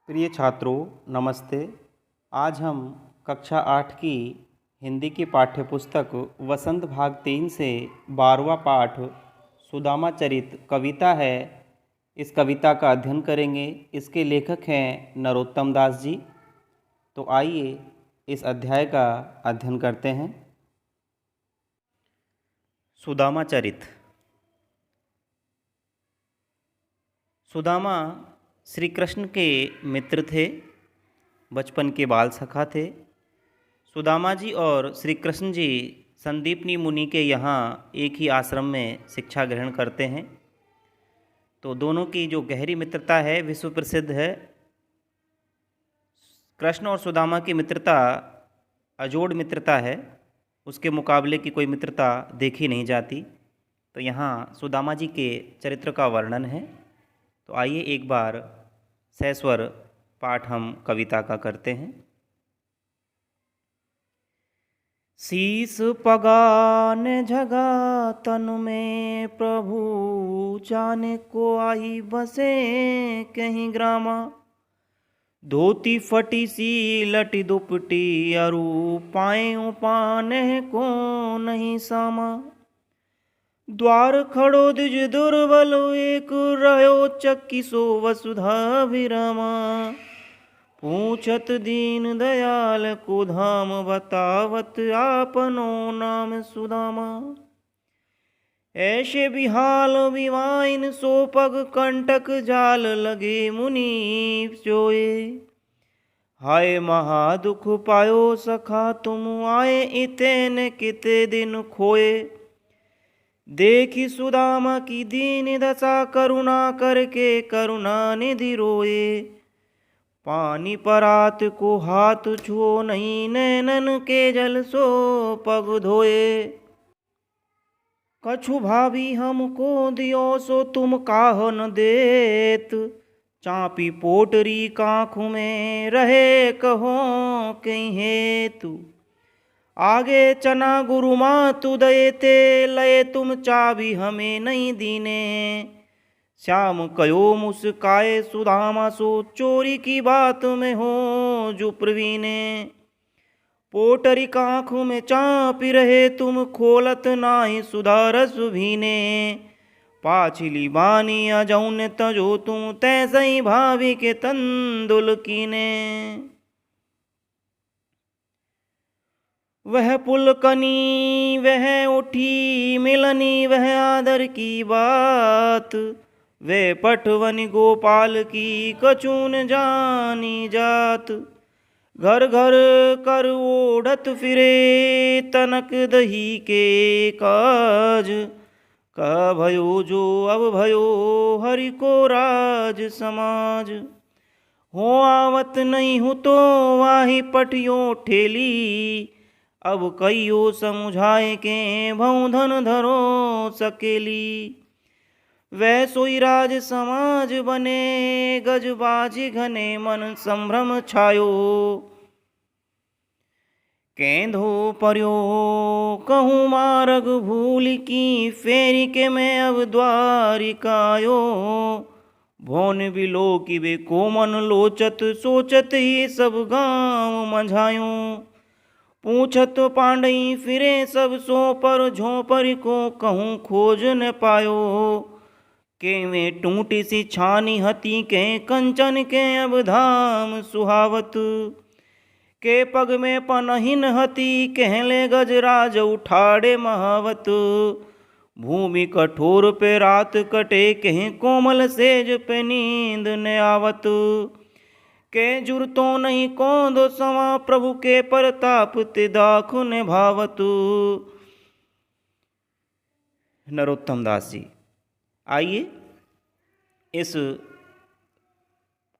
प्रिय छात्रों, नमस्ते। आज हम कक्षा 8 की हिंदी की पाठ्यपुस्तक वसंत भाग 3 से 12वां पाठ सुदामा चरित कविता है। इस कविता का अध्ययन करेंगे। इसके लेखक हैं नरोत्तम दास जी। तो आइए इस अध्याय का अध्ययन करते हैं। सुदामा चरित। सुदामा श्री कृष्ण के मित्र थे, बचपन के बाल सखा थे। सुदामा जी और श्री कृष्ण जी संदीपनी मुनि के यहाँ एक ही आश्रम में शिक्षा ग्रहण करते हैं। तो दोनों की जो गहरी मित्रता है विश्व प्रसिद्ध है। कृष्ण और सुदामा की मित्रता अजोड़ मित्रता है, उसके मुकाबले की कोई मित्रता देखी नहीं जाती। तो यहाँ सुदामा जी के चरित्र का वर्णन है। तो आइए एक बार सस्वर पाठ हम कविता का करते हैं। शीस पगान जगा तन में प्रभु, जाने को आई बसे कहीं ग्रामा। धोती फटी सी लटी दुपटी, अरु पाए पाने को नहीं सामा। द्वार खड़ो द्विज दुर्बल, एक रहो चक्की सो वसुधा विरामा। पूछत दीन दयाल को धाम, बतावत आपनो नाम सुदामा। ऐसे बिहाल बिवाइन सो पग, कंटक जाल लगे मुनि सोए। हाय महा दुख पायो सखा, तुम आए इतने किते दिन खोए। देखी सुदामा की दीन दशा, करुणा करके करुणा निधि रोए। पानी परात को हाथ छुओ नहीं, नैनन के जल सो पग धोए। कछु भाभी हमको दियो, सो तुम काह न देत। चापी पोटरी कांख में रहे, कहो कहीं हेतु। आगे चना गुरु मातु दयते, लय तुम चाबी हमें नहीं दीने। श्याम कयो मुस्काए सुदामा सो, चोरी की बात में हो जो प्रवीणे। पोटरी कांख में चापी रहे तुम, खोलत नाही सुधारस भीने। पाछिली बानी अजौन तजो तुम, तैसई भाभी के तंदुल कीने। वह पुलकनी वह उठी मिलनी, वह आदर की बात। वे पटवनी गोपाल की, कचून जानी जात। घर घर कर ओढ़त फिरे, तनक दही के काज। का भयो जो अब भयो, हरि को राज समाज। हो आवत नहीं हूँ तो वाही पटियों ठेली। अब कईयो समुझाए के भऊ धन धरो सकेली। वह सोई राज समाज बने, गजबाजी घने मन संभ्रम छायो। केंधो पर्यो कहूँ मार्ग भूल की, फेरी के मैं अब द्वारिकायो। भोन बिलो की वे कोमन लोचत, सोचत ही सब गांव मंझायो। पूछत पांडई फिरे सब सो, पर झोंपर को कहूँ खोज न पायो। के में टूटी सी छानी हती, के कंचन के अब धाम सुहावत। के पग में पनहिन हती, कहले गजराज उठाड़े महावत। भूमि कठोर पे रात कटे, कहीं कोमल सेज पे नींद न आवत। के जुरतो नहीं कौंदो सवा, प्रभु के परताप ते दाखु ने भावत। नरोत्तम दास जी। आइए इस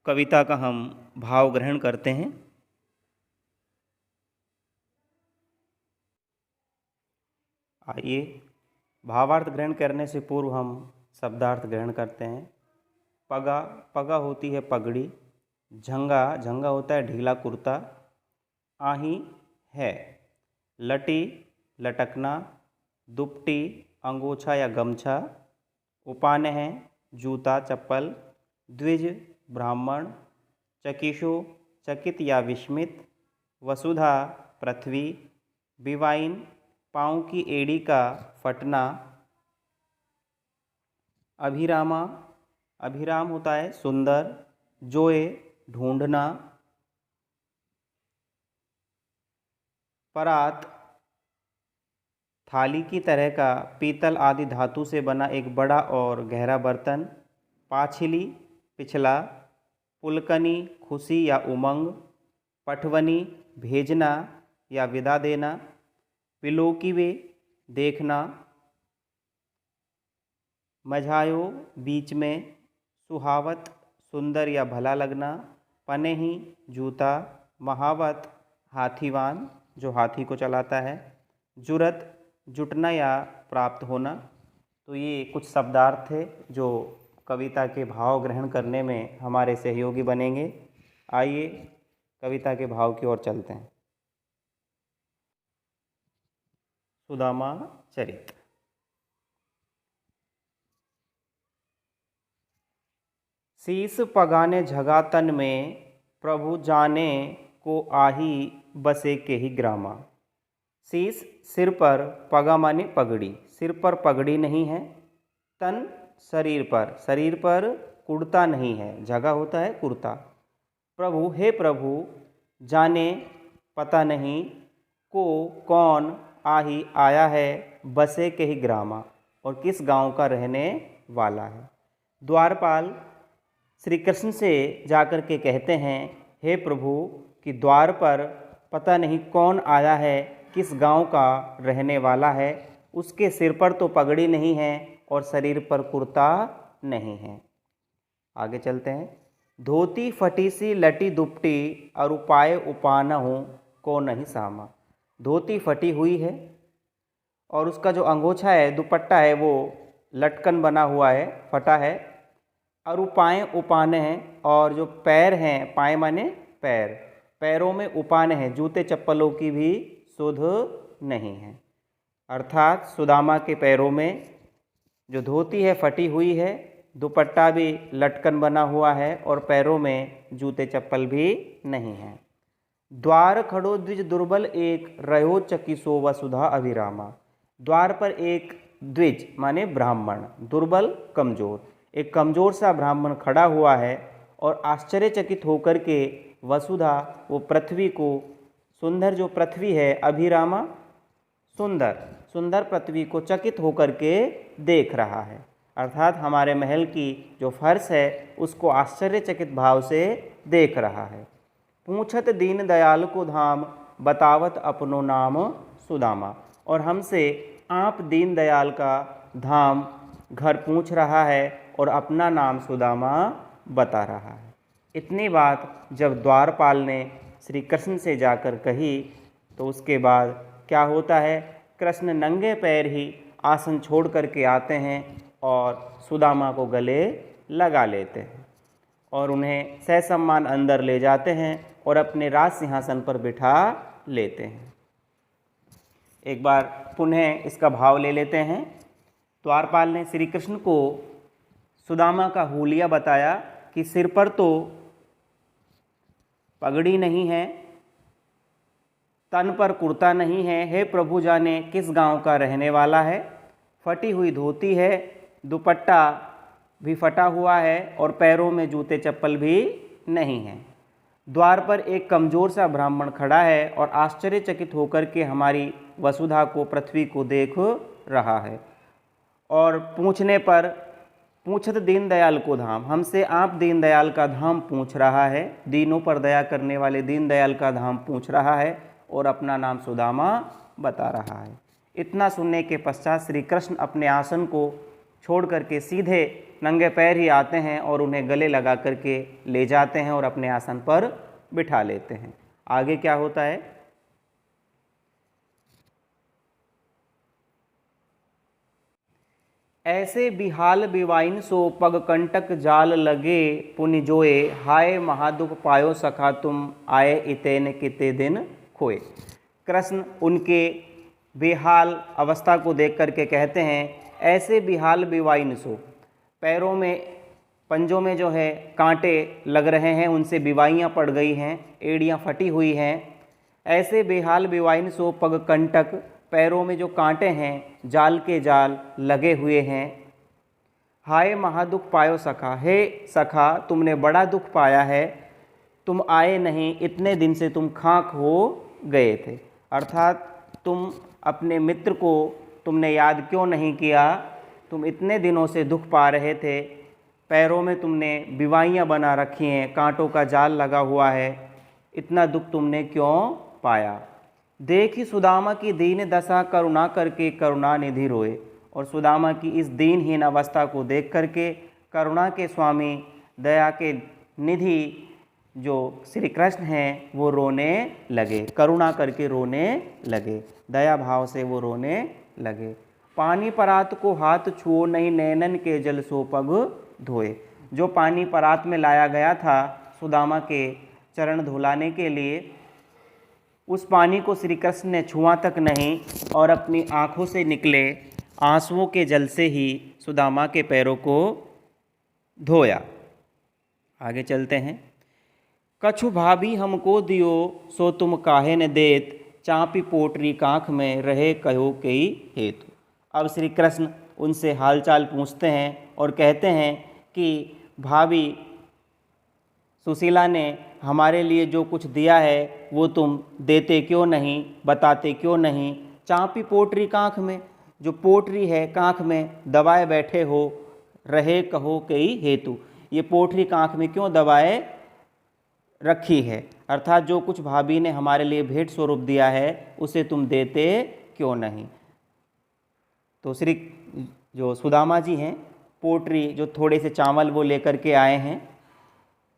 कविता का हम भाव ग्रहण करते हैं। आइए भावार्थ ग्रहण करने से पूर्व हम शब्दार्थ ग्रहण करते हैं। पगा, पगा होती है पगड़ी। झंगा, झंगा होता है ढीला कुर्ता। आही है लटी, लटकना। दुपटी, अंगोछा या गमछा। उपाने हैं जूता चप्पल। द्विज, ब्राह्मण। चकिशो चकित या विस्मित, वसुधा पृथ्वी, विवाइन पाँव की एड़ी का फटना, अभिरामा अभिराम होता है सुंदर, जोए ढूंढना, परात थाली की तरह का पीतल आदि धातु से बना एक बड़ा और गहरा बर्तन, पाछिली पिछला, पुलकनी खुशी या उमंग, पटवनी भेजना या विदा देना, विलोकिवे देखना, मझायो बीच में, सुहावत सुंदर या भला लगना, पनेही जूता, महावत हाथीवान जो हाथी को चलाता है, जुरत जुटना या प्राप्त होना। तो ये कुछ शब्दार्थ थे जो कविता के भाव ग्रहण करने में हमारे सहयोगी बनेंगे। आइए कविता के भाव की ओर चलते हैं। सुदामा चरित। शीस पगाने झगा तन में, प्रभु जाने को आही बसे के ही ग्रामा। शीस सिर पर, पगा माने पगड़ी, सिर पर पगड़ी नहीं है, तन शरीर पर कुर्ता नहीं है, झगा होता है कुर्ता। प्रभु हे प्रभु, जाने पता नहीं, को कौन आही आया है, बसे के ही ग्रामा और किस गांव का रहने वाला है। द्वारपाल श्री कृष्ण से जाकर के कहते हैं, हे प्रभु कि द्वार पर पता नहीं कौन आया है, किस गांव का रहने वाला है, उसके सिर पर तो पगड़ी नहीं है और शरीर पर कुर्ता नहीं है। आगे चलते हैं। धोती फटी सी लटी दुपटी, और उपाय उपानहु को नहीं सामा। धोती फटी हुई है और उसका जो अंगोछा है, दुपट्टा है, वो लटकन बना हुआ है, फटा है। और उपाय उपाने हैं, और जो पैर हैं, पाए माने पैर, पैरों में उपाने हैं, जूते चप्पलों की भी सुध नहीं है। अर्थात सुदामा के पैरों में जो धोती है फटी हुई है, दुपट्टा भी लटकन बना हुआ है और पैरों में जूते चप्पल भी नहीं है। द्वार खड़ो द्विज दुर्बल एक, रहो चकिसो वसुधा अभिरामा। द्वार पर एक द्विज माने ब्राह्मण, दुर्बल कमजोर, एक कमजोर सा ब्राह्मण खड़ा हुआ है और आश्चर्यचकित होकर के वसुधा वो पृथ्वी को, सुंदर जो पृथ्वी है, अभिरामा सुंदर, सुंदर पृथ्वी को चकित होकर के देख रहा है। अर्थात हमारे महल की जो फर्श है उसको आश्चर्यचकित भाव से देख रहा है। पूछत दीन दयाल को धाम, बतावत अपनो नाम सुदामा। और हमसे आप दीन दयाल का धाम घर पूछ रहा है और अपना नाम सुदामा बता रहा है। इतनी बात जब द्वारपाल ने श्री कृष्ण से जाकर कही तो उसके बाद क्या होता है, कृष्ण नंगे पैर ही आसन छोड़ करके आते हैं और सुदामा को गले लगा लेते हैं और उन्हें ससम्मान अंदर ले जाते हैं और अपने राज सिंहासन पर बिठा लेते हैं। एक बार पुनः इसका भाव ले लेते हैं। द्वारपाल ने श्री कृष्ण को सुदामा का हुलिया बताया कि सिर पर तो पगड़ी नहीं है, तन पर कुर्ता नहीं है, हे प्रभु जाने किस गांव का रहने वाला है, फटी हुई धोती है, दुपट्टा भी फटा हुआ है और पैरों में जूते चप्पल भी नहीं हैं। द्वार पर एक कमज़ोर सा ब्राह्मण खड़ा है और आश्चर्यचकित होकर के हमारी वसुधा को, पृथ्वी को देख रहा है। और पूछने पर पूछत दीनदयाल को धाम, हमसे आप दीनदयाल का धाम पूछ रहा है, दीनों पर दया करने वाले दीनदयाल का धाम पूछ रहा है और अपना नाम सुदामा बता रहा है। इतना सुनने के पश्चात श्री कृष्ण अपने आसन को छोड़ करके सीधे नंगे पैर ही आते हैं और उन्हें गले लगा करके ले जाते हैं और अपने आसन पर बिठा लेते हैं। आगे क्या होता है, ऐसे बिहाल बिवाइन सो पग कंटक जाल लगे, पुनि जोए हाय महादुख पायो सखा तुम आए इतेन किते दिन खोए। कृष्ण उनके बेहाल अवस्था को देख करके कहते हैं, ऐसे बिहाल बिवाइन सो, पैरों में पंजों में जो है कांटे लग रहे हैं, उनसे बिवाइयाँ पड़ गई हैं, एड़ियाँ फटी हुई हैं। ऐसे बेहाल बेवाइन सो पग कंटक, पैरों में जो कांटे हैं जाल के जाल लगे हुए हैं। हाय महादुख पायो सखा, हे सखा तुमने बड़ा दुख पाया है, तुम आए नहीं, इतने दिन से तुम खाक हो गए थे। अर्थात तुम अपने मित्र को तुमने याद क्यों नहीं किया, तुम इतने दिनों से दुख पा रहे थे, पैरों में तुमने बिवाइयाँ बना रखी हैं, कांटों का जाल लगा हुआ है, इतना दुख तुमने क्यों पाया। देखी सुदामा की दीन दशा, करुणा करके करुणा निधि रोए। और सुदामा की इस दीनहीन अवस्था को देख करके करुणा के स्वामी, दया के निधि जो श्री कृष्ण हैं वो रोने लगे, करुणा करके रोने लगे, दया भाव से वो रोने लगे। पानी परात को हाथ छुओ नहीं, नैनन के जल सो पग धोए। जो पानी परात में लाया गया था सुदामा के चरण धुलाने के लिए, उस पानी को श्री कृष्ण ने छुआ तक नहीं और अपनी आँखों से निकले आंसुओं के जल से ही सुदामा के पैरों को धोया। आगे चलते हैं। कछु भाभी हमको दियो, सो तुम काहे न देत, चाँपी पोटरी कांख में रहे कहो कई हेतु। अब श्री कृष्ण उनसे हालचाल पूछते हैं और कहते हैं कि भाभी सुशीला ने हमारे लिए जो कुछ दिया है वो तुम देते क्यों नहीं, बताते क्यों नहीं। चाँपी पोटरी कांख में, जो पोटरी है कांख में दबाए बैठे हो, रहे कहो कई हेतु, ये पोटरी कांख में क्यों दबाए रखी है, अर्थात जो कुछ भाभी ने हमारे लिए भेंट स्वरूप दिया है उसे तुम देते क्यों नहीं। तो श्री जो सुदामा जी हैं, पोटरी जो थोड़े से चावल वो लेकर के आए हैं,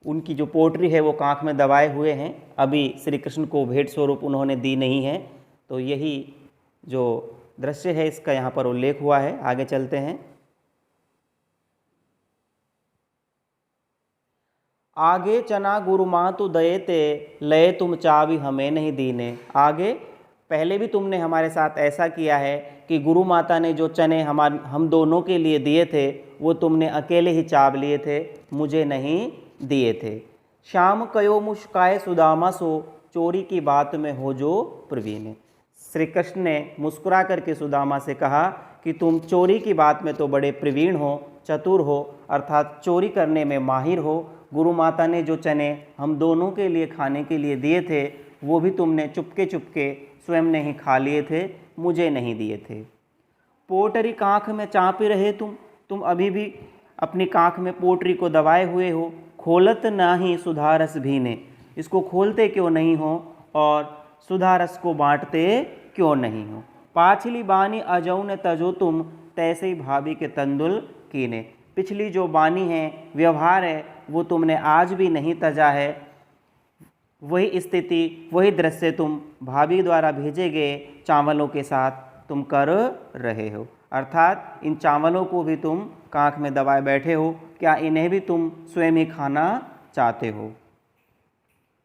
उनकी जो पोटरी है वो कांख में दबाए हुए हैं, अभी श्री कृष्ण को भेंट स्वरूप उन्होंने दी नहीं है। तो यही जो दृश्य है इसका यहाँ पर उल्लेख हुआ है। आगे चलते हैं। आगे चना गुरु माँ तू दये ते, लय तुम चावी हमें नहीं दीने। आगे पहले भी तुमने हमारे साथ ऐसा किया है कि गुरु माता ने जो चने हम दोनों के लिए दिए थे वो तुमने अकेले ही चाव लिए थे, मुझे नहीं दिए थे। श्याम कयो मुस्काए सुदामा सो, चोरी की बात में हो जो प्रवीण। श्री कृष्ण ने मुस्कुरा करके सुदामा से कहा कि तुम चोरी की बात में तो बड़े प्रवीण हो, चतुर हो, अर्थात चोरी करने में माहिर हो। गुरु माता ने जो चने हम दोनों के लिए खाने के लिए दिए थे वो भी तुमने चुपके चुपके स्वयं ने ही खा लिए थे, मुझे नहीं दिए थे। पोटरी कांख में चाँपे रहे तुम अभी भी अपनी कांख में पोटरी को दबाए हुए हो। खोलत नाही सुधारस भीने, इसको खोलते क्यों नहीं हो और सुधारस को बांटते क्यों नहीं हो। पाछली बानी अजौन तजो तुम, तैसे ही भाभी के तंदुल कीने। पिछली जो बानी है, व्यवहार है, वो तुमने आज भी नहीं तजा है। वही स्थिति, वही दृश्य तुम भाभी द्वारा भेजे गए चावलों के साथ तुम कर रहे हो, अर्थात इन चावलों को भी तुम कांख में दबाए बैठे हो, क्या इन्हें भी तुम स्वयं ही खाना चाहते हो।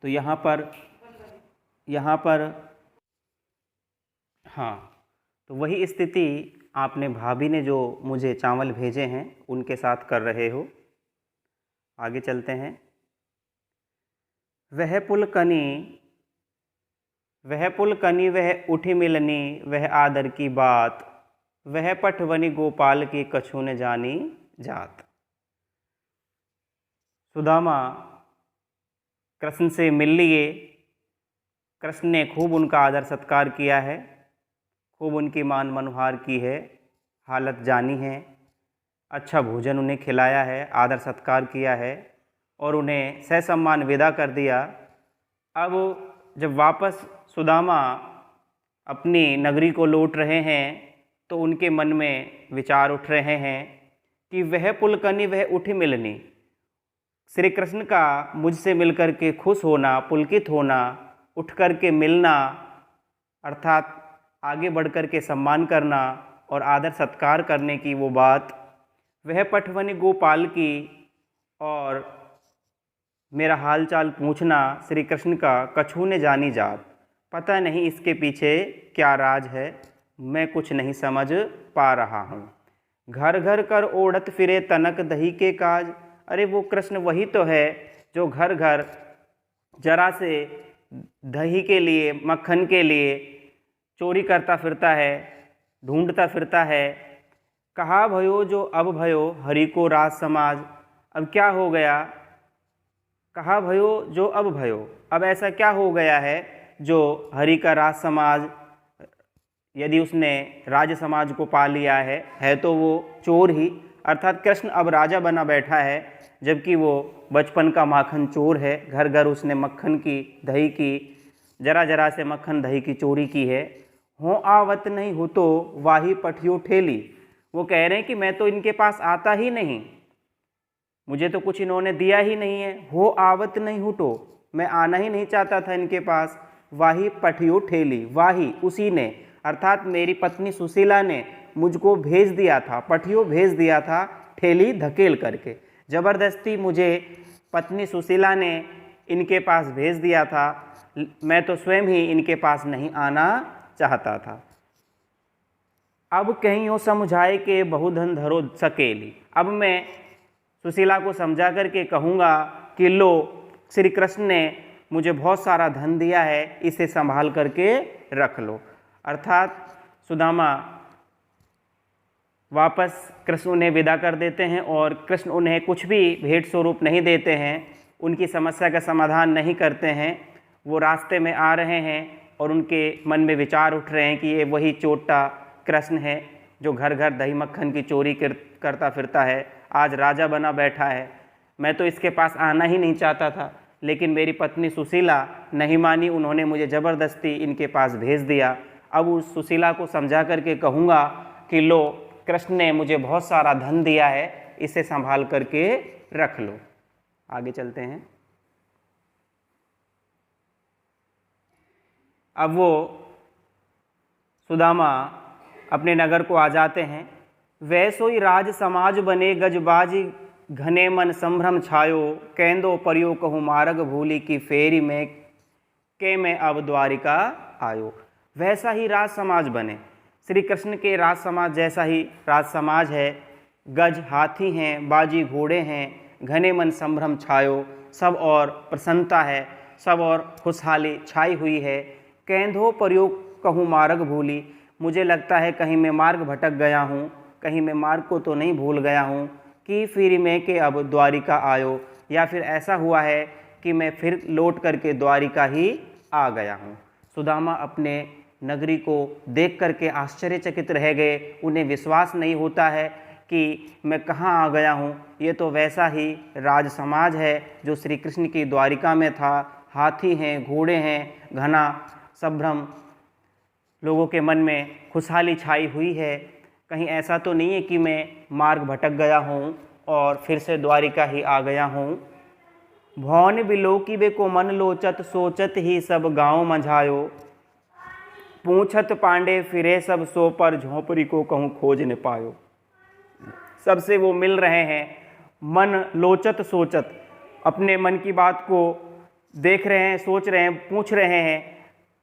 तो यहाँ पर हाँ, तो वही स्थिति आपने भाभी ने जो मुझे चावल भेजे हैं उनके साथ कर रहे हो। आगे चलते हैं। वह पुल कनी वह उठी मिलनी, वह आदर की बात, वह पटवनी गोपाल की कछु न जानी जात। सुदामा कृष्ण से मिल लिए, कृष्ण ने खूब उनका आदर सत्कार किया है, खूब उनकी मान मनुहार की है, हालत जानी है, अच्छा भोजन उन्हें खिलाया है, आदर सत्कार किया है और उन्हें ससम्मान विदा कर दिया। अब जब वापस सुदामा अपनी नगरी को लौट रहे हैं तो उनके मन में विचार उठ रहे हैं कि वह पुलकनी वह उठी मिलनी, श्री कृष्ण का मुझसे मिलकर के खुश होना, पुलकित होना, उठ कर के मिलना, अर्थात आगे बढ़ कर के सम्मान करना और आदर सत्कार करने की वो बात, वह पटवनी गोपाल की और मेरा हालचाल पूछना श्री कृष्ण का कछु ने जानी जात। पता नहीं इसके पीछे क्या राज है, मैं कुछ नहीं समझ पा रहा हूँ। घर घर कर ओढ़त फिरे तनक दही के काज, अरे वो कृष्ण वही तो है जो घर घर जरा से दही के लिए, मक्खन के लिए चोरी करता फिरता है, ढूंढता फिरता है। कहा भयो जो अब भयो हरि को राज समाज। अब क्या हो गया? कहा भयो जो अब भयो, अब ऐसा क्या हो गया है जो हरि का राज समाज, यदि उसने राज समाज को पा लिया है तो वो चोर ही, अर्थात कृष्ण अब राजा बना बैठा है, जबकि वो बचपन का माखन चोर है। घर घर उसने मक्खन की, दही की, जरा जरा से मक्खन दही की चोरी की है। हो आवत नहीं हो तो वाही पठियो ठेली। वो कह रहे हैं कि मैं तो इनके पास आता ही नहीं, मुझे तो कुछ इन्होंने दिया ही नहीं है। हो आवत नहीं हो तो, मैं आना ही नहीं चाहता था इनके पास। वाही पठियो ठेली, वाही उसी ने, अर्थात मेरी पत्नी सुशीला ने मुझको भेज दिया था, पठियो भेज दिया था, ठेली धकेल करके, ज़बरदस्ती मुझे पत्नी सुशीला ने इनके पास भेज दिया था। मैं तो स्वयं ही इनके पास नहीं आना चाहता था। अब कहीं समझाए के बहुधन धरो सकेली। अब मैं सुशीला को समझा करके कहूँगा कि लो, श्री कृष्ण ने मुझे बहुत सारा धन दिया है, इसे संभाल करके रख लो। अर्थात सुदामा वापस कृष्ण उन्हें विदा कर देते हैं और कृष्ण उन्हें कुछ भी भेंट स्वरूप नहीं देते हैं, उनकी समस्या का समाधान नहीं करते हैं। वो रास्ते में आ रहे हैं और उनके मन में विचार उठ रहे हैं कि ये वही चोटा कृष्ण है जो घर घर दही मक्खन की चोरी करता फिरता है, आज राजा बना बैठा है। मैं तो इसके पास आना ही नहीं चाहता था, लेकिन मेरी पत्नी सुशीला नहीं मानी, उन्होंने मुझे ज़बरदस्ती इनके पास भेज दिया। अब उस सुशीला को समझा करके कहूँगा कि लो, कृष्ण ने मुझे बहुत सारा धन दिया है, इसे संभाल करके रख लो। आगे चलते हैं। अब वो सुदामा अपने नगर को आ जाते हैं। वैसोई राज समाज बने गजबाजी घने मन संभ्रम छायो, केंदो परियो कहूँ मार्ग भूली की फेरी में के मैं अब द्वारिका आयो। वैसा ही राज समाज बने, श्री कृष्ण के राज समाज जैसा ही राज समाज है। गज हाथी हैं, बाजी घोड़े हैं, घने मन संभ्रम छायो, सब और प्रसन्नता है, सब और खुशहाली छाई हुई है। केंदो परियो कहूँ मार्ग भूली, मुझे लगता है कहीं मैं मार्ग भटक गया हूँ, कहीं मैं मार्ग को तो नहीं भूल गया हूँ। कि फिर मैं के अब द्वारिका आयो, या फिर ऐसा हुआ है कि मैं फिर लौट करके द्वारिका ही आ गया हूँ। सुदामा अपने नगरी को देख करके आश्चर्यचकित रह गए। उन्हें विश्वास नहीं होता है कि मैं कहाँ आ गया हूँ। ये तो वैसा ही राज समाज है जो श्री कृष्ण की द्वारिका में था। हाथी हैं, घोड़े हैं, घना संभ्रम, लोगों के मन में खुशहाली छाई हुई है। कहीं ऐसा तो नहीं है कि मैं मार्ग भटक गया हूँ और फिर से द्वारिका ही आ गया हूँ। भौन बिलोकी बे को मन लोचत, सोचत ही सब गाँव मंझायो, पूछत पांडे फिरे सब सो पर झोंपड़ी को कहूँ खोज न पायो। सबसे वो मिल रहे हैं, मन लोचत सोचत, अपने मन की बात को देख रहे हैं, सोच रहे हैं, पूछ रहे हैं।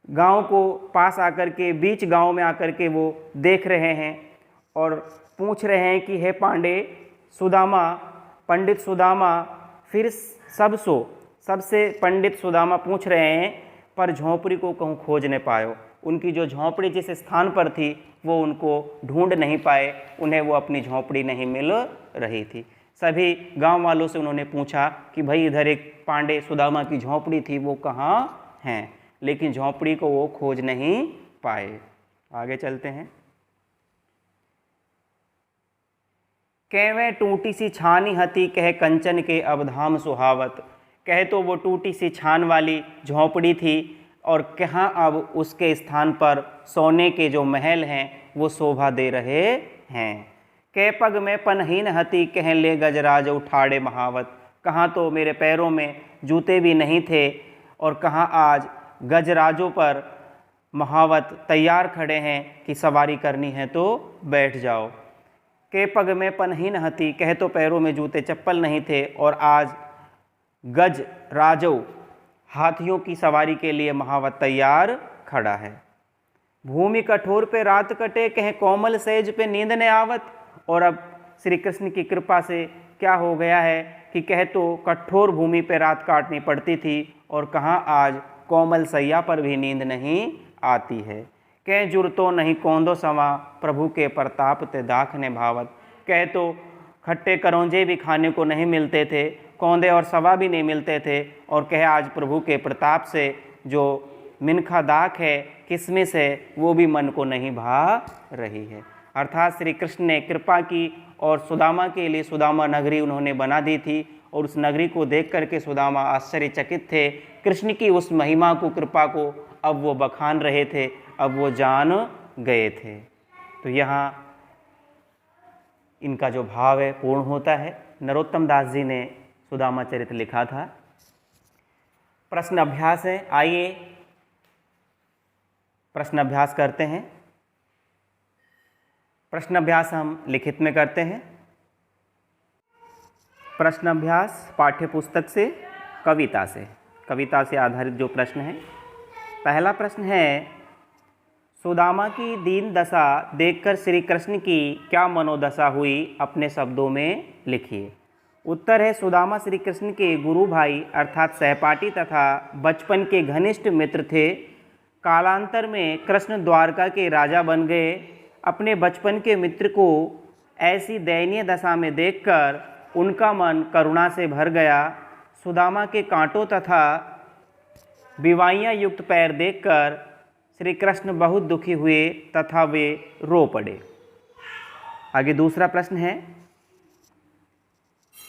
गांव को पास आकर के, बीच गांव में आकर के वो देख रहे हैं और पूछ रहे हैं कि हे पांडे सुदामा, पंडित सुदामा फिर सबसे पंडित सुदामा पूछ रहे हैं, पर झोंपड़ी को कहूँ खोज न पायो। उनकी जो झोंपड़ी जिस स्थान पर थी वो उनको ढूंढ नहीं पाए, उन्हें वो अपनी झोंपड़ी नहीं मिल रही थी। सभी गांव वालों से उन्होंने पूछा कि भाई इधर एक पांडे सुदामा की झोंपड़ी थी, वो कहाँ हैं, लेकिन झोंपड़ी को वो खोज नहीं पाए। आगे चलते हैं। कहवे टूटी सी छानी हती, कह कंचन के अवधाम सुहावत। कहे तो वो टूटी सी छान वाली झोंपड़ी थी और कहाँ अब उसके स्थान पर सोने के जो महल हैं वो शोभा दे रहे हैं। कह पग में पनहीन हती, कह ले गजराज उठाड़े महावत। कहाँ तो मेरे पैरों में जूते भी नहीं थे और कहाँ आज गजराजों पर महावत तैयार खड़े हैं कि सवारी करनी है तो बैठ जाओ। के पग में पनहीन हती, कह तो पैरों में जूते चप्पल नहीं थे और आज गज राजो हाथियों की सवारी के लिए महावत तैयार खड़ा है। भूमि कठोर पे रात कटे, कह कोमल सेज पे नींद ने आवत। और अब श्री कृष्ण की कृपा से क्या हो गया है कि कह तो कठोर भूमि पर रात काटनी पड़ती थी और कहाँ आज कोमल सैया पर भी नींद नहीं आती है। कह जुरतो नहीं कौंदो समा प्रभु के प्रताप ते दाख ने भावत। कह तो खट्टे करौंजे भी खाने को नहीं मिलते थे, कौंदे और सवा भी नहीं मिलते थे, और कह आज प्रभु के प्रताप से जो मिनखा दाख है, किसमिस है, वो भी मन को नहीं भा रही है। अर्थात श्री कृष्ण ने कृपा की और सुदामा के लिए सुदामा नगरी उन्होंने बना दी थी, और उस नगरी को देख करके सुदामा आश्चर्यचकित थे। कृष्ण की उस महिमा को, कृपा को अब वो बखान रहे थे, अब वो जान गए थे। तो यहाँ इनका जो भाव है पूर्ण होता है। नरोत्तम दास जी ने सुदामा चरित्र लिखा था। प्रश्न अभ्यास है, आइए प्रश्न अभ्यास करते हैं। प्रश्न अभ्यास हम लिखित में करते हैं। प्रश्न अभ्यास पाठ्य पुस्तक से, कविता से आधारित जो प्रश्न है। पहला प्रश्न है, सुदामा की दीन दशा देखकर श्री कृष्ण की क्या मनोदशा हुई, अपने शब्दों में लिखिए। उत्तर है, सुदामा श्री कृष्ण के गुरु भाई अर्थात सहपाठी तथा बचपन के घनिष्ठ मित्र थे। कालांतर में कृष्ण द्वारका के राजा बन गए। अपने बचपन के मित्र को ऐसी दयनीय दशा में देखकर उनका मन करुणा से भर गया। सुदामा के कांटों तथा बिवाइयाँ युक्त पैर देखकर श्री कृष्ण बहुत दुखी हुए तथा वे रो पड़े। आगे दूसरा प्रश्न है,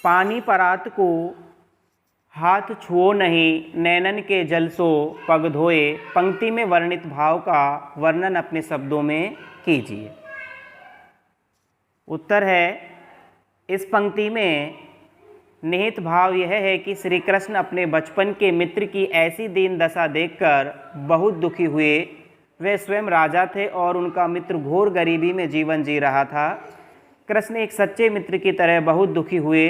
पानी परात को हाथ छुओ नहीं, नैनन के जल सो पग धोए। पंक्ति में वर्णित भाव का वर्णन अपने शब्दों में कीजिए। उत्तर है, इस पंक्ति में निहित भाव यह है कि श्री कृष्ण अपने बचपन के मित्र की ऐसी दीन दशा देखकर बहुत दुखी हुए। वे स्वयं राजा थे और उनका मित्र घोर गरीबी में जीवन जी रहा था। कृष्ण एक सच्चे मित्र की तरह बहुत दुखी हुए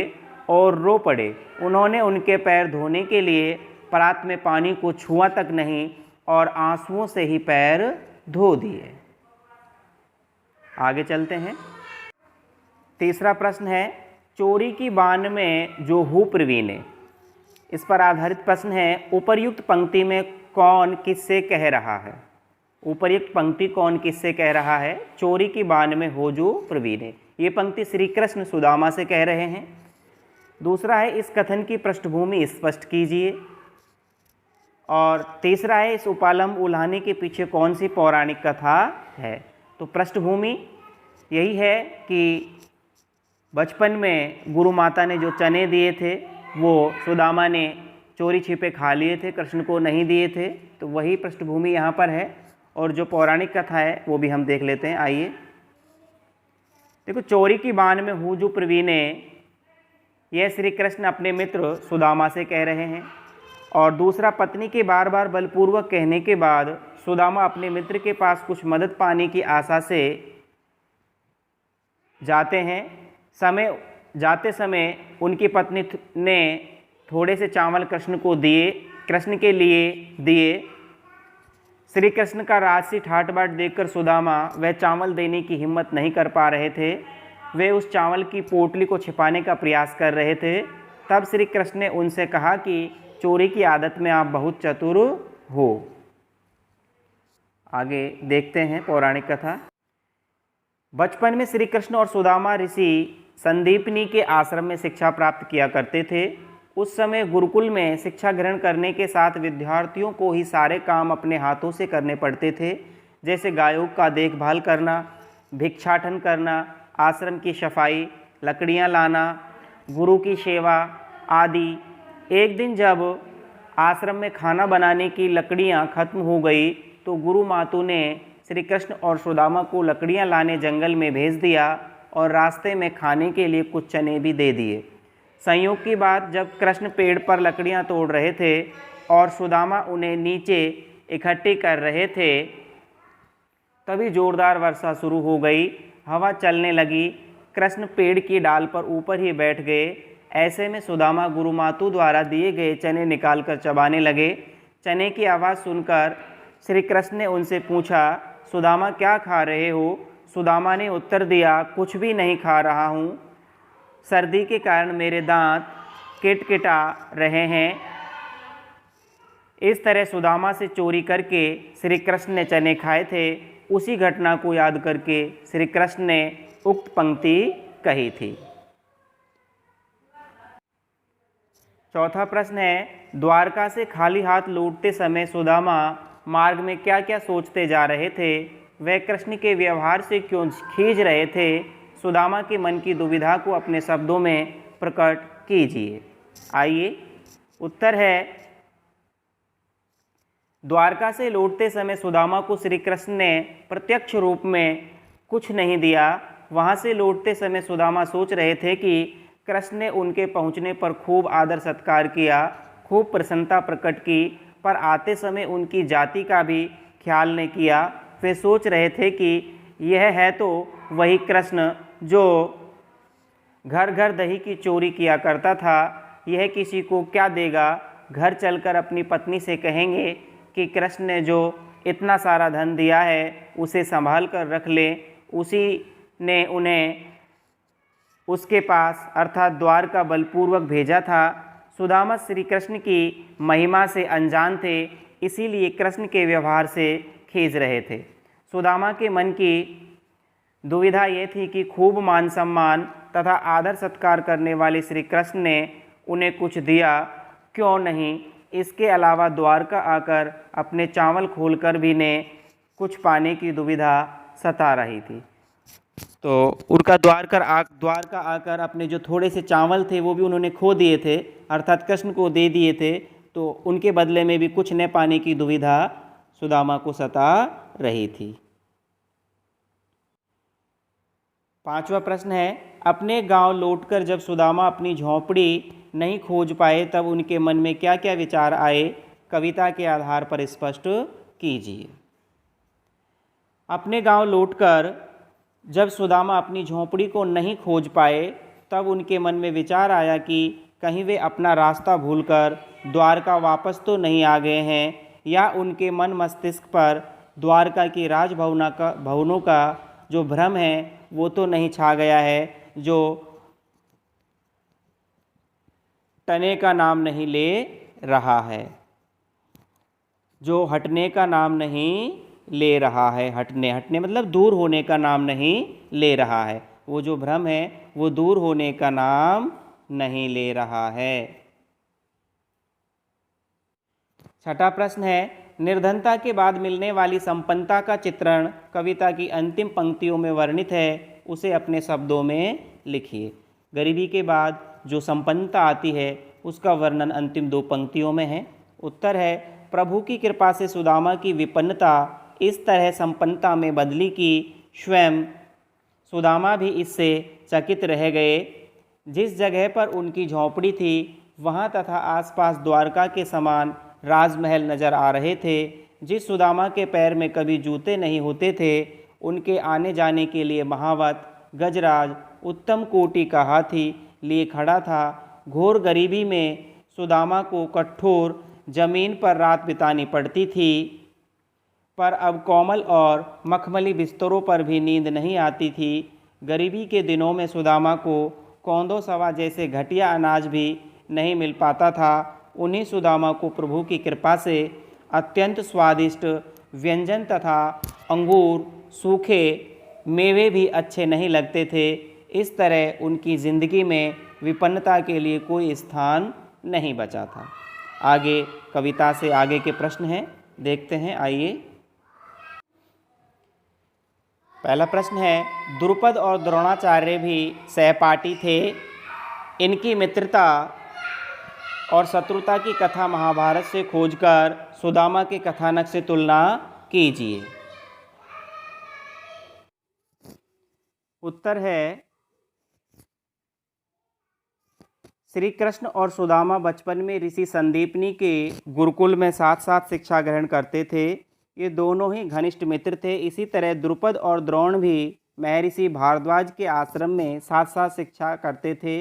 और रो पड़े। उन्होंने उनके पैर धोने के लिए परात में पानी को छुआ तक नहीं और आंसुओं से ही पैर धो दिए। आगे चलते हैं। तीसरा प्रश्न है, चोरी की बान में जो हूँ प्रवीणे। इस पर आधारित प्रश्न है। उपर्युक्त पंक्ति में कौन किससे कह रहा है? उपर्युक्त पंक्ति कौन किससे कह रहा है? चोरी की बान में हो जो प्रवीणे। ये पंक्ति श्री कृष्ण सुदामा से कह रहे हैं। दूसरा है, इस कथन की पृष्ठभूमि स्पष्ट कीजिए। और तीसरा है, इस उपालंब उल्हाने के पीछे कौन सी पौराणिक कथा है? तो पृष्ठभूमि यही है कि बचपन में गुरु माता ने जो चने दिए थे वो सुदामा ने चोरी छिपे खा लिए थे, कृष्ण को नहीं दिए थे। तो वही पृष्ठभूमि यहाँ पर है। और जो पौराणिक कथा है वो भी हम देख लेते हैं। आइए देखो, चोरी की बान में हूँ जो प्रवीणे, यह श्री कृष्ण अपने मित्र सुदामा से कह रहे हैं। और दूसरा, पत्नी के बार बार बलपूर्वक कहने के बाद सुदामा अपने मित्र के पास कुछ मदद पाने की आशा से जाते हैं। जाते समय उनकी पत्नी ने थोड़े से चावल कृष्ण के लिए दिए। श्री कृष्ण का राजसी ठाट बाट देखकर सुदामा वह चावल देने की हिम्मत नहीं कर पा रहे थे। वे उस चावल की पोटली को छिपाने का प्रयास कर रहे थे। तब श्री कृष्ण ने उनसे कहा कि चोरी की आदत में आप बहुत चतुर हो। आगे देखते हैं पौराणिक कथा। बचपन में श्री कृष्ण और सुदामा ऋषि संदीपनी के आश्रम में शिक्षा प्राप्त किया करते थे। उस समय गुरुकुल में शिक्षा ग्रहण करने के साथ विद्यार्थियों को ही सारे काम अपने हाथों से करने पड़ते थे, जैसे गायों का देखभाल करना, भिक्षाटन करना, आश्रम की सफाई, लकड़ियाँ लाना, गुरु की सेवा आदि। एक दिन जब आश्रम में खाना बनाने की लकड़ियाँ खत्म हो गई तो गुरु मातु ने श्री कृष्ण और सुदामा को लकड़ियाँ लाने जंगल में भेज दिया और रास्ते में खाने के लिए कुछ चने भी दे दिए। संयोग की बात, जब कृष्ण पेड़ पर लकड़ियाँ तोड़ रहे थे और सुदामा उन्हें नीचे इकट्ठी कर रहे थे, तभी जोरदार वर्षा शुरू हो गई। हवा चलने लगी। कृष्ण पेड़ की डाल पर ऊपर ही बैठ गए। ऐसे में सुदामा गुरु मातु द्वारा दिए गए चने निकालकर चबाने लगे। चने की आवाज़ सुनकर श्री कृष्ण ने उनसे पूछा, सुदामा क्या खा रहे हो? सुदामा ने उत्तर दिया, कुछ भी नहीं खा रहा हूँ। सर्दी के कारण मेरे दांत किटकिटा रहे हैं। इस तरह सुदामा से चोरी करके श्री कृष्ण ने चने खाए थे, उसी घटना को याद करके श्री कृष्ण ने उक्त पंक्ति कही थी। चौथा प्रश्न है, द्वारका से खाली हाथ लौटते समय सुदामा मार्ग में क्या क्या सोचते जा रहे थे? वह कृष्ण के व्यवहार से क्यों खींच रहे थे? सुदामा के मन की दुविधा को अपने शब्दों में प्रकट कीजिए। आइए, उत्तर है, द्वारका से लौटते समय सुदामा को श्री कृष्ण ने प्रत्यक्ष रूप में कुछ नहीं दिया। वहाँ से लौटते समय सुदामा सोच रहे थे कि कृष्ण ने उनके पहुँचने पर खूब आदर सत्कार किया, खूब प्रसन्नता प्रकट की, पर आते समय उनकी जाति का भी ख्याल नहीं किया। वे सोच रहे थे कि यह है तो वही कृष्ण जो घर घर दही की चोरी किया करता था, यह किसी को क्या देगा? घर चलकर अपनी पत्नी से कहेंगे कि कृष्ण ने जो इतना सारा धन दिया है उसे संभाल कर रख ले। उसी ने उन्हें उसके पास अर्थात द्वारका बलपूर्वक भेजा था। सुदामा श्री कृष्ण की महिमा से अनजान थे, इसीलिए कृष्ण के व्यवहार से खींच रहे थे। सुदामा के मन की दुविधा ये थी कि खूब मान सम्मान तथा आदर सत्कार करने वाले श्री कृष्ण ने उन्हें कुछ दिया, क्यों नहीं इसके अलावा द्वारका आकर अपने चावल खोलकर भी ने कुछ पाने की दुविधा सता रही थी। तो उनका द्वारका आकर अपने जो थोड़े से चावल थे वो भी उन्होंने खो दिए थे, अर्थात कृष्ण को दे दिए थे, तो उनके बदले में भी कुछ न पाने की दुविधा सुदामा को सता रही थी। पांचवा प्रश्न है, अपने गांव लौटकर जब सुदामा अपनी झोंपड़ी नहीं खोज पाए तब उनके मन में क्या क्या विचार आए? कविता के आधार पर स्पष्ट कीजिए। अपने गांव लौटकर जब सुदामा अपनी झोंपड़ी को नहीं खोज पाए तब उनके मन में विचार आया कि कहीं वे अपना रास्ता भूलकर द्वारका वापस तो नहीं आ गए हैं, या उनके मन मस्तिष्क पर द्वारका की भवनों का जो भ्रम है वो तो नहीं छा गया है, जो टने का नाम नहीं ले रहा है, जो हटने का नाम नहीं ले रहा है। हटने मतलब दूर होने का नाम नहीं ले रहा है। वो जो भ्रम है वो दूर होने का नाम नहीं ले रहा है। छठा प्रश्न है, निर्धनता के बाद मिलने वाली संपन्नता का चित्रण कविता की अंतिम पंक्तियों में वर्णित है, उसे अपने शब्दों में लिखिए। गरीबी के बाद जो संपन्नता आती है उसका वर्णन अंतिम दो पंक्तियों में है। उत्तर है, प्रभु की कृपा से सुदामा की विपन्नता इस तरह संपन्नता में बदली कि स्वयं सुदामा भी इससे चकित रह गए। जिस जगह पर उनकी झोंपड़ी थी वहाँ तथा आसपास द्वारका के समान राजमहल नजर आ रहे थे। जिस सुदामा के पैर में कभी जूते नहीं होते थे, उनके आने जाने के लिए महावत गजराज उत्तम कोटि का हाथी लिए खड़ा था। घोर गरीबी में सुदामा को कठोर जमीन पर रात बितानी पड़ती थी, पर अब कोमल और मखमली बिस्तरों पर भी नींद नहीं आती थी। गरीबी के दिनों में सुदामा को कौंदो सवा जैसे घटिया अनाज भी नहीं मिल पाता था। उन्हीं सुदामा को प्रभु की कृपा से अत्यंत स्वादिष्ट व्यंजन तथा अंगूर सूखे मेवे भी अच्छे नहीं लगते थे। इस तरह उनकी जिंदगी में विपन्नता के लिए कोई स्थान नहीं बचा था। आगे कविता से आगे के प्रश्न हैं, देखते हैं। आइए, पहला प्रश्न है, द्रुपद और द्रोणाचार्य भी सहपाठी थे। इनकी मित्रता और शत्रुता की कथा महाभारत से खोजकर सुदामा के कथानक से तुलना कीजिए। उत्तर है, श्री कृष्ण और सुदामा बचपन में ऋषि संदीपनी के गुरुकुल में साथ साथ शिक्षा ग्रहण करते थे। ये दोनों ही घनिष्ठ मित्र थे। इसी तरह द्रुपद और द्रोण भी महर्षि भारद्वाज के आश्रम में साथ साथ शिक्षा करते थे।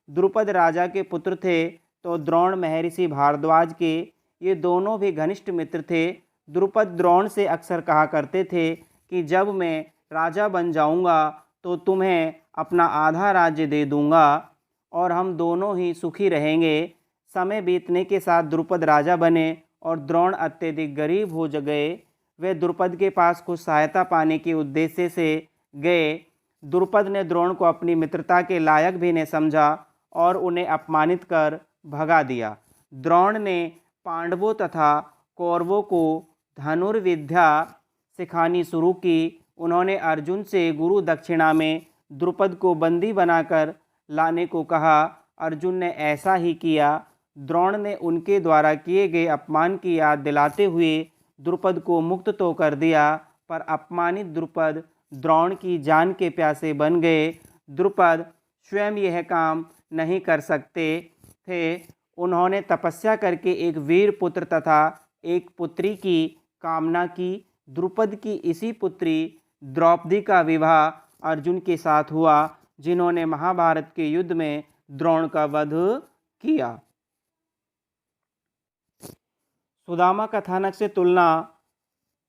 द्रुपद राजा के पुत्र थे तो द्रोण महर्षि भारद्वाज के, ये दोनों भी घनिष्ठ मित्र थे। द्रुपद द्रोण से अक्सर कहा करते थे कि जब मैं राजा बन जाऊंगा तो तुम्हें अपना आधा राज्य दे दूंगा। और हम दोनों ही सुखी रहेंगे। समय बीतने के साथ द्रुपद राजा बने और द्रोण अत्यधिक गरीब हो गए। वे द्रुपद के पास कुछ सहायता पाने के उद्देश्य से गए। द्रुपद ने द्रोण को अपनी मित्रता के लायक भी नहीं समझा और उन्हें अपमानित कर भगा दिया। द्रोण ने पांडवों तथा कौरवों को धनुर्विद्या सिखानी शुरू की। उन्होंने अर्जुन से गुरु दक्षिणा में द्रुपद को बंदी बनाकर लाने को कहा। अर्जुन ने ऐसा ही किया। द्रोण ने उनके द्वारा किए गए अपमान की याद दिलाते हुए द्रुपद को मुक्त तो कर दिया, पर अपमानित द्रुपद द्रोण की जान के प्यासे बन गए। द्रुपद स्वयं यह काम नहीं कर सकते थे। उन्होंने तपस्या करके एक वीर पुत्र तथा एक पुत्री की कामना की। द्रुपद की इसी पुत्री द्रौपदी का विवाह अर्जुन के साथ हुआ, जिन्होंने महाभारत के युद्ध में द्रोण का वध किया। सुदामा कथानक से तुलना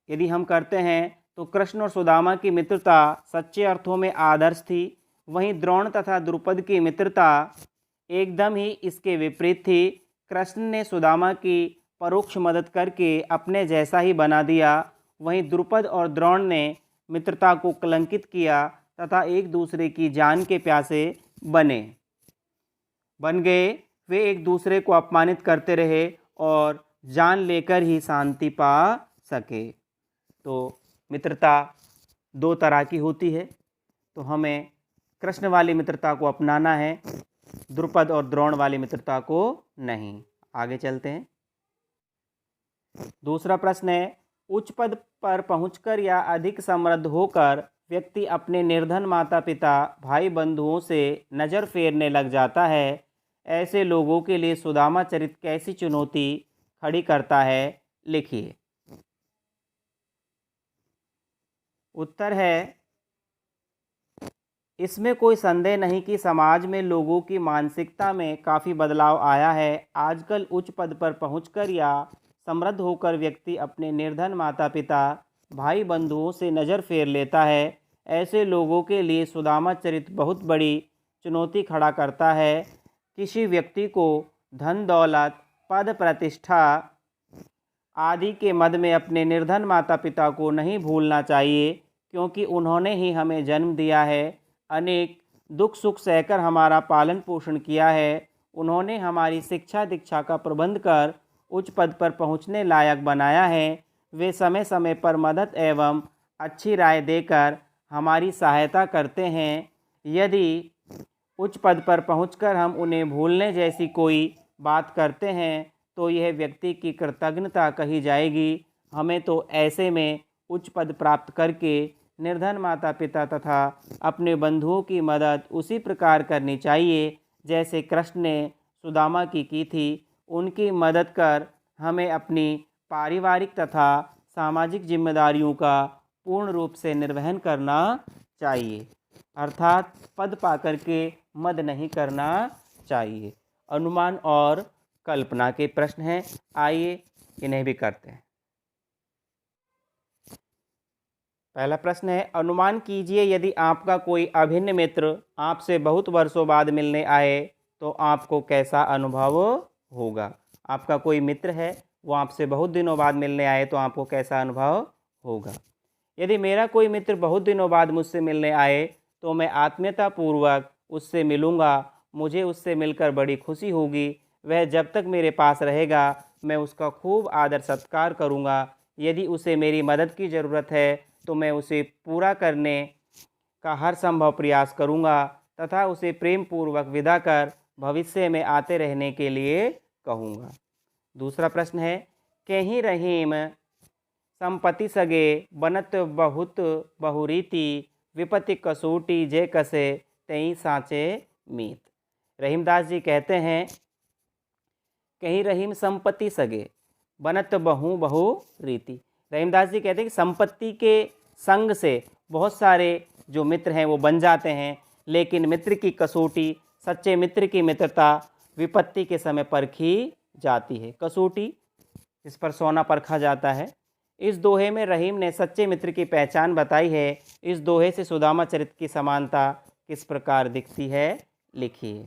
यदि हम करते हैं तो कृष्ण और सुदामा की मित्रता सच्चे अर्थों में आदर्श थी। वहीं द्रोण तथा द्रुपद की मित्रता एकदम ही इसके विपरीत थी। कृष्ण ने सुदामा की परोक्ष मदद करके अपने जैसा ही बना दिया, वहीं द्रुपद और द्रोण ने मित्रता को कलंकित किया तथा एक दूसरे की जान के प्यासे बन गए। वे एक दूसरे को अपमानित करते रहे और जान लेकर ही शांति पा सके। तो मित्रता दो तरह की होती है, तो हमें कृष्ण वाली मित्रता को अपनाना है, द्रुपद और द्रोण वाली मित्रता को नहीं। आगे चलते हैं। दूसरा प्रश्न है, उच्च पद पर पहुंचकर या अधिक समृद्ध होकर व्यक्ति अपने निर्धन माता पिता भाई बंधुओं से नज़र फेरने लग जाता है। ऐसे लोगों के लिए सुदामा चरित कैसी चुनौती खड़ी करता है, लिखिए। उत्तर है, इसमें कोई संदेह नहीं कि समाज में लोगों की मानसिकता में काफ़ी बदलाव आया है। आजकल उच्च पद पर पहुंचकर या समृद्ध होकर व्यक्ति अपने निर्धन माता पिता भाई बंधुओं से नज़र फेर लेता है। ऐसे लोगों के लिए सुदामा चरित बहुत बड़ी चुनौती खड़ा करता है। किसी व्यक्ति को धन दौलत पद प्रतिष्ठा आदि के मद में अपने निर्धन माता पिता को नहीं भूलना चाहिए, क्योंकि उन्होंने ही हमें जन्म दिया है, अनेक दुख सुख सहकर हमारा पालन पोषण किया है। उन्होंने हमारी शिक्षा दीक्षा का प्रबंध कर उच्च पद पर पहुंचने लायक बनाया है। वे समय समय पर मदद एवं अच्छी राय देकर हमारी सहायता करते हैं। यदि उच्च पद पर पहुंचकर हम उन्हें भूलने जैसी कोई बात करते हैं तो यह व्यक्ति की कृतज्ञता कही जाएगी। हमें तो ऐसे में उच्च पद प्राप्त करके निर्धन माता पिता तथा अपने बंधुओं की मदद उसी प्रकार करनी चाहिए जैसे कृष्ण ने सुदामा की थी। उनकी मदद कर हमें अपनी पारिवारिक तथा सामाजिक जिम्मेदारियों का पूर्ण रूप से निर्वहन करना चाहिए, अर्थात पद पाकर के मद नहीं करना चाहिए। अनुमान और कल्पना के प्रश्न हैं, आइए इन्हें भी करते हैं। पहला प्रश्न है, अनुमान कीजिए यदि आपका कोई अभिन्न मित्र आपसे बहुत वर्षों बाद मिलने आए तो आपको कैसा अनुभव होगा। आपका कोई मित्र है, वो आपसे बहुत दिनों बाद मिलने आए तो आपको कैसा अनुभव होगा। यदि मेरा कोई मित्र बहुत दिनों बाद मुझसे मिलने आए तो मैं आत्मीयतापूर्वक उससे मिलूँगा। मुझे उससे मिलकर बड़ी खुशी होगी। वह जब तक मेरे पास रहेगा मैं उसका खूब आदर सत्कार करूँगा। यदि उसे मेरी मदद की ज़रूरत है तो मैं उसे पूरा करने का हर संभव प्रयास करूँगा तथा उसे प्रेम पूर्वक विदा कर भविष्य में आते रहने के लिए कहूँगा। दूसरा प्रश्न है, कहीं रहीम संपत्ति सगे बनत बहुत बहुरीति विपत्ति कसोटी जय कसे तई साँचे मीत। रहीमदास जी कहते हैं, कहीं रहीम संपत्ति सगे बनत बहु रीति। रहीमदास जी कहते हैं कि संपत्ति के संग से बहुत सारे जो मित्र हैं वो बन जाते हैं, लेकिन मित्र की कसौटी, सच्चे मित्र की मित्रता विपत्ति के समय परखी जाती है। कसौटी इस पर सोना परखा जाता है। इस दोहे में रहीम ने सच्चे मित्र की पहचान बताई है। इस दोहे से सुदामा चरित्र की समानता किस प्रकार दिखती है, लिखिए।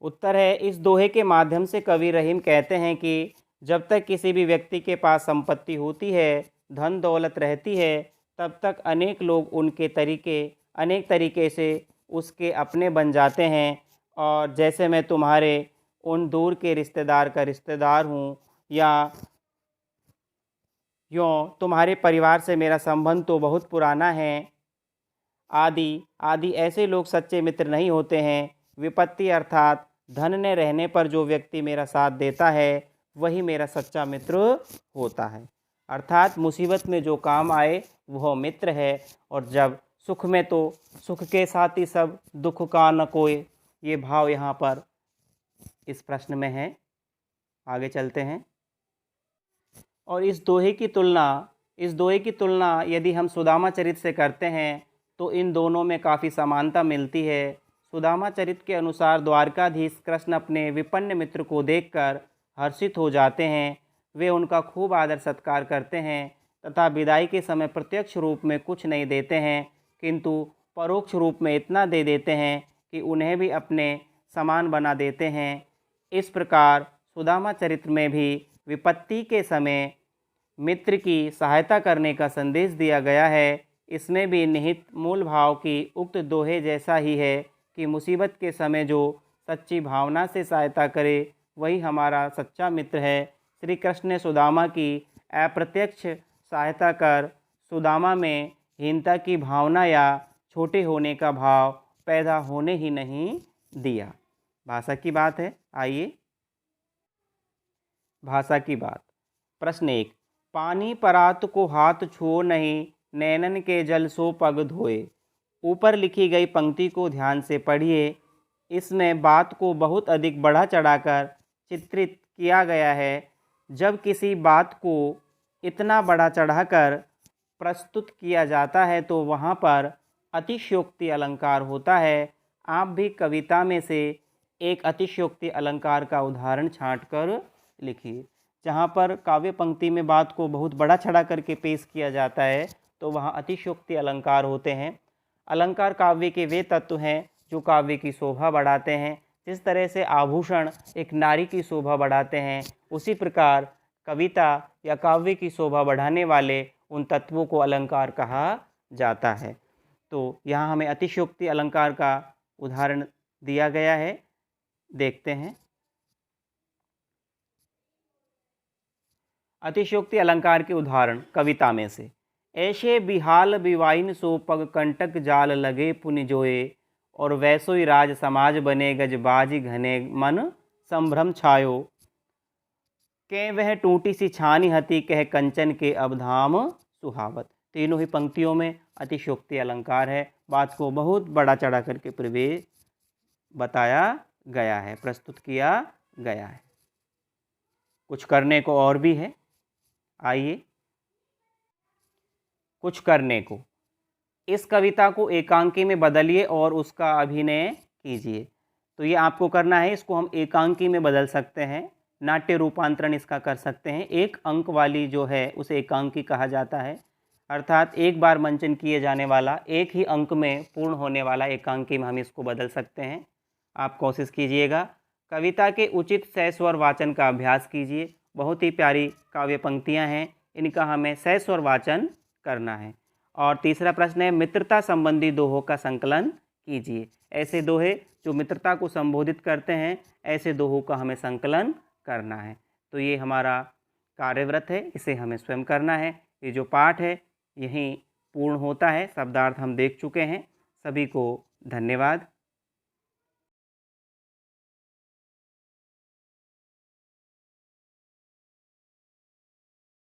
उत्तर है, इस दोहे के माध्यम से कवि रहीम कहते हैं कि जब तक किसी भी व्यक्ति के पास संपत्ति होती है, धन दौलत रहती है, तब तक अनेक तरीके से उसके अपने बन जाते हैं। और जैसे मैं तुम्हारे उन दूर के रिश्तेदार का रिश्तेदार हूँ, या यूँ तुम्हारे परिवार से मेरा संबंध तो बहुत पुराना है, आदि आदि ऐसे लोग सच्चे मित्र नहीं होते हैं। विपत्ति अर्थात धन न रहने पर जो व्यक्ति मेरा साथ देता है, वही मेरा सच्चा मित्र होता है। अर्थात मुसीबत में जो काम आए वह मित्र है, और जब सुख में तो सुख के साथी सब, दुख का न कोई। ये भाव यहाँ पर इस प्रश्न में है। आगे चलते हैं। और इस दोहे की तुलना यदि हम सुदामा चरित से करते हैं तो इन दोनों में काफ़ी समानता मिलती है। सुदामा चरित के अनुसार द्वारकाधीश कृष्ण अपने विपन्न मित्र को देखकर हर्षित हो जाते हैं। वे उनका खूब आदर सत्कार करते हैं तथा विदाई के समय प्रत्यक्ष रूप में कुछ नहीं देते हैं, किंतु परोक्ष रूप में इतना दे देते हैं कि उन्हें भी अपने समान बना देते हैं। इस प्रकार सुदामा चरित्र में भी विपत्ति के समय मित्र की सहायता करने का संदेश दिया गया है। इसमें भी निहित मूल भाव की उक्त दोहे जैसा ही है कि मुसीबत के समय जो सच्ची भावना से सहायता करे, वही हमारा सच्चा मित्र है। श्री कृष्ण ने सुदामा की अप्रत्यक्ष सहायता कर सुदामा में हीनता की भावना या छोटे होने का भाव पैदा होने ही नहीं दिया। भाषा की बात है। आइए भाषा की बात। प्रश्न 1, पानी परात को हाथ छुओ नहीं, नैनन के जल सो पग धोए। ऊपर लिखी गई पंक्ति को ध्यान से पढ़िए। इसमें बात को बहुत अधिक बढ़ा चढ़ाकर चित्रित किया गया है। जब किसी बात को इतना बढ़ा चढ़ाकर प्रस्तुत किया जाता है तो वहाँ पर अतिशयोक्ति अलंकार होता है। आप भी कविता में से एक अतिशयोक्ति अलंकार का उदाहरण छांटकर लिखिए। जहाँ पर काव्य पंक्ति में बात को बहुत बड़ा चढ़ा करके पेश किया जाता है तो वहाँ अतिशयोक्ति अलंकार होते हैं। अलंकार काव्य के वे तत्व हैं जो काव्य की शोभा बढ़ाते हैं। जिस तरह से आभूषण एक नारी की शोभा बढ़ाते हैं, उसी प्रकार कविता या काव्य की शोभा बढ़ाने वाले उन तत्वों को अलंकार कहा जाता है। तो यहाँ हमें अतिशयोक्ति अलंकार का उदाहरण दिया गया है, देखते हैं। अतिशयोक्ति अलंकार के उदाहरण कविता में से। ऐसे बिहाल बिवाइन सो पग कंटक जाल लगे पुनि जोए, और वैसोई राज समाज बने गजबाजी घने मन संभ्रम छायो। के वह टूटी सी छानी हती कह कंचन के अवधाम सुहावत। तीनों ही पंक्तियों में अतिशयोक्ति अलंकार है। बात को बहुत बड़ा चढ़ा करके प्रवेश बताया गया है, प्रस्तुत किया गया है। कुछ करने को और भी है। आइए, कुछ करने को। इस कविता को एकांकी में बदलिए और उसका अभिनय कीजिए। तो ये आपको करना है। इसको हम एकांकी में बदल सकते हैं, नाट्य रूपांतरण इसका कर सकते हैं। एक अंक वाली जो है उसे एकांकी कहा जाता है, अर्थात एक बार मंचन किए जाने वाला, एक ही अंक में पूर्ण होने वाला एकांकी में हम इसको बदल सकते हैं। आप कोशिश कीजिएगा। कविता के उचित सस्वर वाचन का अभ्यास कीजिए। बहुत ही प्यारी काव्य पंक्तियाँ हैं, इनका हमें सस्वर वाचन करना है। और तीसरा प्रश्न है, मित्रता संबंधी दोहों का संकलन कीजिए। ऐसे दोहे जो मित्रता को संबोधित करते हैं, ऐसे दोहों का हमें संकलन करना है। तो ये हमारा कार्यव्रत है, इसे हमें स्वयं करना है। ये जो पाठ है यहीं पूर्ण होता है। शब्दार्थ हम देख चुके हैं। सभी को धन्यवाद।